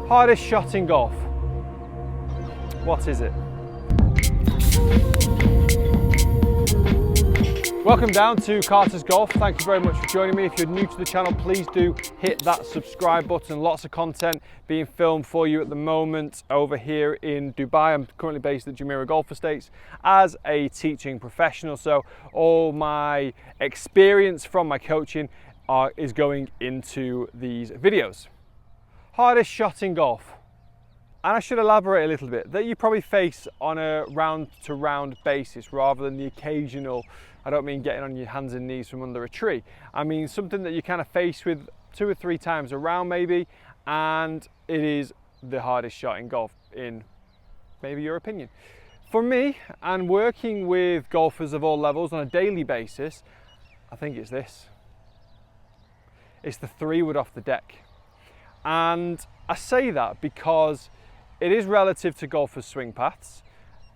Hardest shot in golf. What is it? Welcome down to Carter's Golf. Thank you very much for joining me. If you're new to the channel, please do hit that subscribe button. Lots of content being filmed for you at the moment over here in Dubai. I'm currently based at Jumeirah Golf Estates as a teaching professional. So all my experience from my coaching is going into these videos. Hardest shot in golf. And I should elaborate a little bit, that you probably face on a round to round basis rather than the occasional, I don't mean getting on your hands and knees from under a tree. I mean something that you kind of face with 2 or 3 times around maybe, and it is the hardest shot in golf in maybe your opinion. For me, and working with golfers of all levels on a daily basis, I think it's this. It's the 3-wood off the deck. And I say that because it is relative to golfers' swing paths.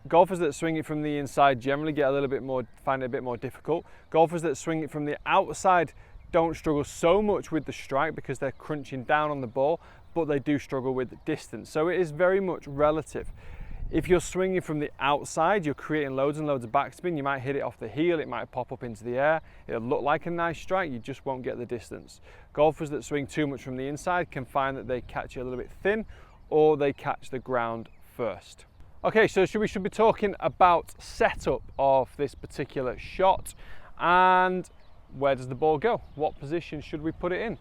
Golfers that swing it from the inside generally get a little bit more, find it a bit more difficult. Golfers that swing it from the outside don't struggle so much with the strike because they're crunching down on the ball, but they do struggle with the distance. So it is very much relative. If you're swinging from the outside, you're creating loads and loads of backspin. You might hit it off the heel, it might pop up into the air. It'll look like a nice strike, you just won't get the distance. Golfers that swing too much from the inside can find that they catch it a little bit thin, or they catch the ground first. Okay, so we should be talking about setup of this particular shot and where does the ball go? What position should we put it in?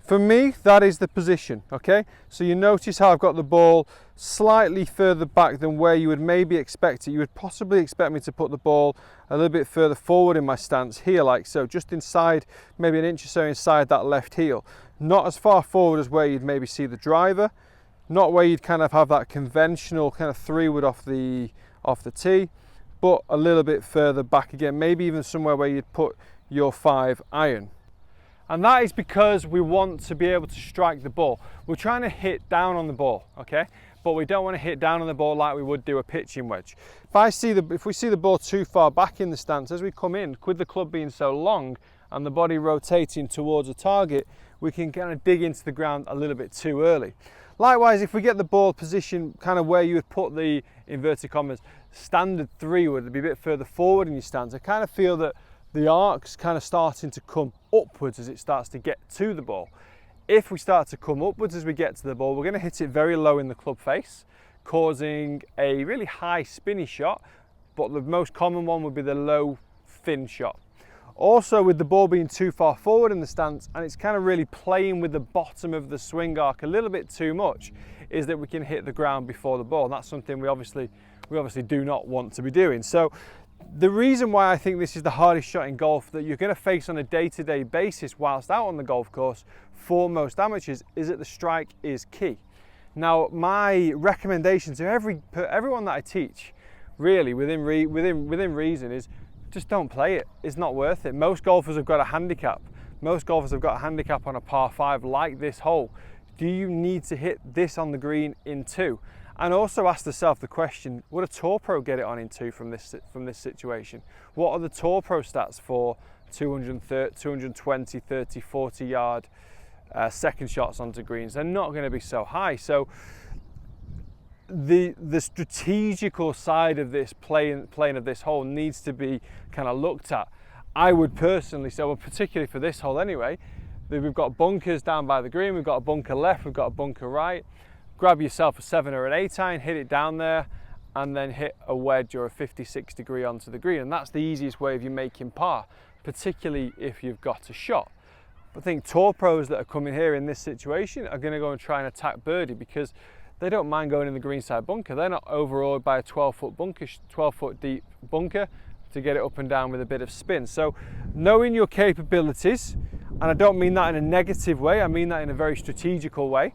For me, that is the position, okay? So you notice how I've got the ball slightly further back than where you would maybe expect it. You would possibly expect me to put the ball a little bit further forward in my stance here, like so, just inside, maybe an inch or so inside that left heel. Not as far forward as where you'd maybe see the driver, not where you'd kind of have that conventional kind of 3-wood off the tee, but a little bit further back again, maybe even somewhere where you'd put your 5-iron. And that is because we want to be able to strike the ball. We're trying to hit down on the ball, okay? But we don't want to hit down on the ball like we would do a pitching wedge. If we see the ball too far back in the stance, as we come in, with the club being so long and the body rotating towards a target, we can kind of dig into the ground a little bit too early. Likewise, if we get the ball positioned kind of where you would put the, inverted commas, standard 3-wood, it'd be a bit further forward in your stance. I kind of feel that the arc's kind of starting to come upwards as it starts to get to the ball. If we start to come upwards as we get to the ball, we're going to hit it very low in the club face, causing a really high spinny shot, but the most common one would be the low thin shot. Also, with the ball being too far forward in the stance and it's kind of really playing with the bottom of the swing arc a little bit too much, is that we can hit the ground before the ball. And that's something we obviously do not want to be doing. So the reason why I think this is the hardest shot in golf that you're going to face on a day-to-day basis whilst out on the golf course for most amateurs is that the strike is key. Now, my recommendation to everyone that I teach, really within reason, is just don't play it. It's not worth it. Most golfers have got a handicap. Most golfers have got a handicap on a par 5 like this hole. Do you need to hit this on the green in 2? And also ask yourself the question, would a tour pro get it on in 2 from this situation? What are the tour pro stats for 220, 30, 40 yard second shots onto greens? They're not going to be so high. So the strategical side of this playing of this hole needs to be kind of looked at. I would personally say, well, particularly for this hole anyway, that we've got bunkers down by the green, we've got a bunker left, we've got a bunker right. Grab yourself a 7 or an 8-iron, hit it down there, and then hit a wedge or a 56 degree onto the green. And that's the easiest way of you making par, particularly if you've got a shot. But I think tour pros that are coming here in this situation are going to go and try and attack birdie because they don't mind going in the greenside bunker. They're not overawed by a 12-foot bunker, 12-foot deep bunker to get it up and down with a bit of spin. So knowing your capabilities, and I don't mean that in a negative way, I mean that in a very strategical way,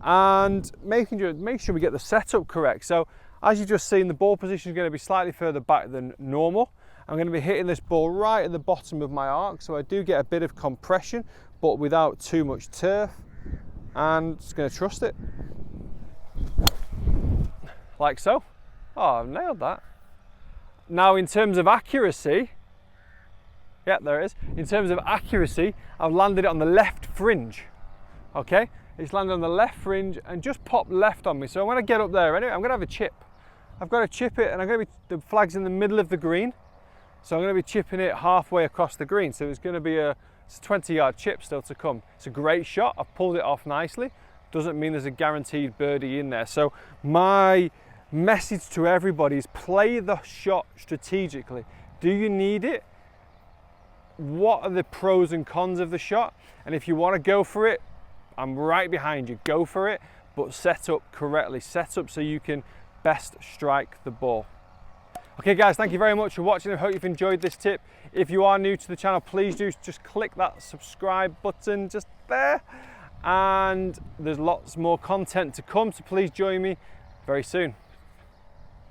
and make sure we get the setup correct. So as you've just seen, the ball position is going to be slightly further back than normal. I'm going to be hitting this ball right at the bottom of my arc, so I do get a bit of compression, but without too much turf, and just going to trust it. Like so. Oh, I've nailed that. Now in terms of accuracy, yeah, there it is. In terms of accuracy, I've landed it on the left fringe. Okay, It's landed on the left fringe and just popped left on me. So when I get up there, anyway, I'm going to have a chip. I've got to chip it, and I'm going to be, the flag's in the middle of the green. So I'm going to be chipping it halfway across the green. So it's going to be it's a 20-yard chip still to come. It's a great shot. I've pulled it off nicely. Doesn't mean there's a guaranteed birdie in there. So my message to everybody is play the shot strategically. Do you need it? What are the pros and cons of the shot? And if you want to go for it, I'm right behind you. Go for it, but set up correctly. Set up so you can best strike the ball. Okay guys, thank you very much for watching. I hope you've enjoyed this tip. If you are new to the channel, please do just click that subscribe button just there. And there's lots more content to come, so please join me very soon.